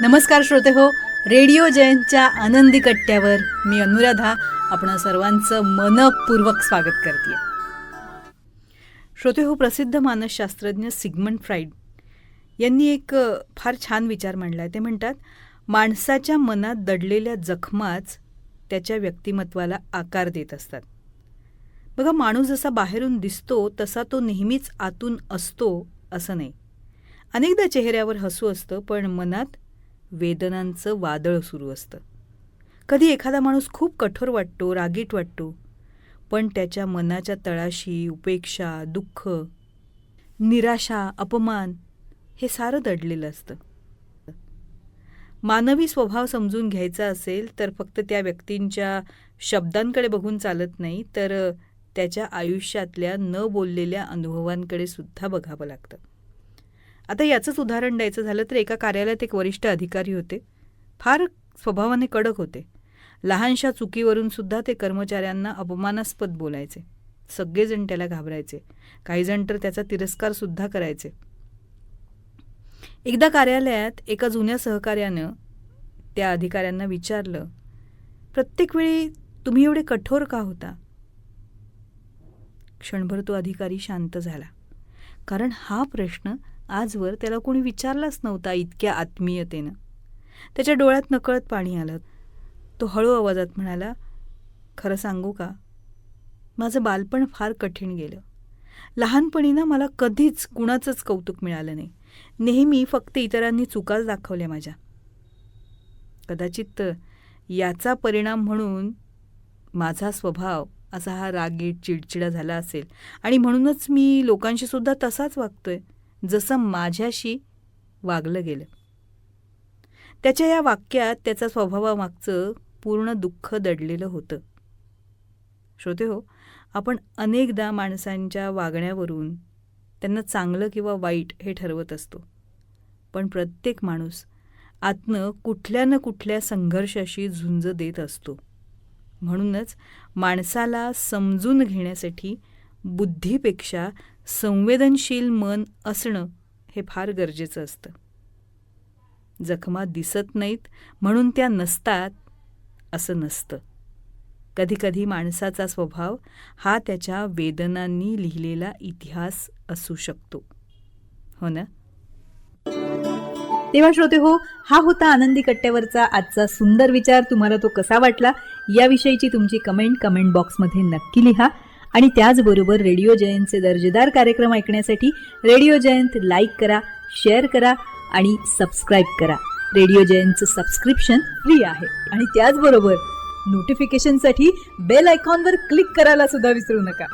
नमस्कार श्रोते हो, रेडिओ जयंतच्या आनंदी कट्ट्यावर मी अनुराधा आपण सर्वांचं मनपूर्वक स्वागत करते. श्रोते हो, प्रसिद्ध मानसशास्त्रज्ञ सिग्मंड फ्राईड यांनी एक फार छान विचार मांडला आहे. ते म्हणतात, माणसाच्या मनात दडलेल्या जखमाच त्याच्या व्यक्तिमत्वाला आकार देत असतात. बघा, माणूस जसा बाहेरून दिसतो तसा तो नेहमीच आतून असतो असं नाही. अनेकदा चेहऱ्यावर हसू असतं पण मनात वेदनांचं वादळ सुरू असतं. कधी एखादा माणूस खूप कठोर वाटतो, रागीट वाटतो, पण त्याच्या मनाच्या तळाशी उपेक्षा, दुःख, निराशा, अपमान हे सारं दडलेलं असतं. मानवी स्वभाव समजून घ्यायचा असेल तर फक्त त्या व्यक्तींच्या शब्दांकडे बघून चालत नाही, तर त्याच्या आयुष्यातल्या न बोललेल्या अनुभवांकडे सुद्धा बघावं लागतं. आता याचंच उदाहरण द्यायचं झालं तर एका कार्यालयात एक वरिष्ठ अधिकारी होते. फार स्वभावाने कडक होते. लहानशा चुकीवरून सुद्धा ते कर्मचाऱ्यांना अपमानास्पद बोलायचे. सगळेजण त्याला घाबरायचे. काहीजण तर त्याचा तिरस्कारसुद्धा करायचे. एकदा कार्यालयात एका जुन्या सहकार्यानं त्या अधिकाऱ्यांना विचारलं, प्रत्येक वेळी तुम्ही एवढे कठोर का होता? क्षणभर तो अधिकारी शांत झाला, कारण हा प्रश्न आजवर त्याला कोणी विचारलाच नव्हता इतक्या आत्मीयतेनं. त्याच्या डोळ्यात नकळत पाणी आलं. तो हळू आवाजात म्हणाला, खरं सांगू का, माझं बालपण फार कठीण गेलं. लहानपणी ना मला कधीच कुणाचंच कौतुक मिळालं नाही. नेहमी फक्त इतरांनी चुकाच दाखवल्या माझ्या. कदाचित याचा परिणाम म्हणून माझा स्वभाव असा हा रागीट, चिडचिडा झाला असेल आणि म्हणूनच मी लोकांशी सुद्धा तसाच वागतोय जसं माझ्याशी वागलं गेलं. त्याच्या या वाक्यात त्याचा स्वभावामागचं पूर्ण दुःख दडलेलं होतं. श्रोते हो, आपण अनेकदा माणसांच्या वागण्यावरून त्यांना चांगलं किंवा वाईट हे ठरवत असतो. पण प्रत्येक माणूस आतनं कुठल्या न कुठल्या संघर्षाशी झुंज देत असतो. म्हणूनच माणसाला समजून घेण्यासाठी बुद्धीपेक्षा संवेदनशील मन असणं हे फार गरजेचं असतं. जखमा दिसत नाहीत म्हणून त्या नसतात असं नसतं. कधीकधी माणसाचा स्वभाव हा त्याच्या वेदनांनी लिहिलेला इतिहास असू शकतो. हो ना? तेव्हा श्रोते हो, हा होता आनंदी कट्ट्यावरचा आजचा सुंदर विचार. तुम्हाला तो कसा वाटला याविषयीची तुमची कमेंट बॉक्समध्ये नक्की लिहा. आणि त्याचबरोबर रेडिओ जयंतचे दर्जेदार कार्यक्रम ऐकण्यासाठी रेडिओ जयंत लाईक करा, शेअर करा आणि सबस्क्राईब करा. रेडिओ जयंतचं सबस्क्रिप्शन फ्री आहे. आणि त्याचबरोबर नोटिफिकेशनसाठी बेल आयकॉनवर क्लिक करायला सुद्धा विसरू नका.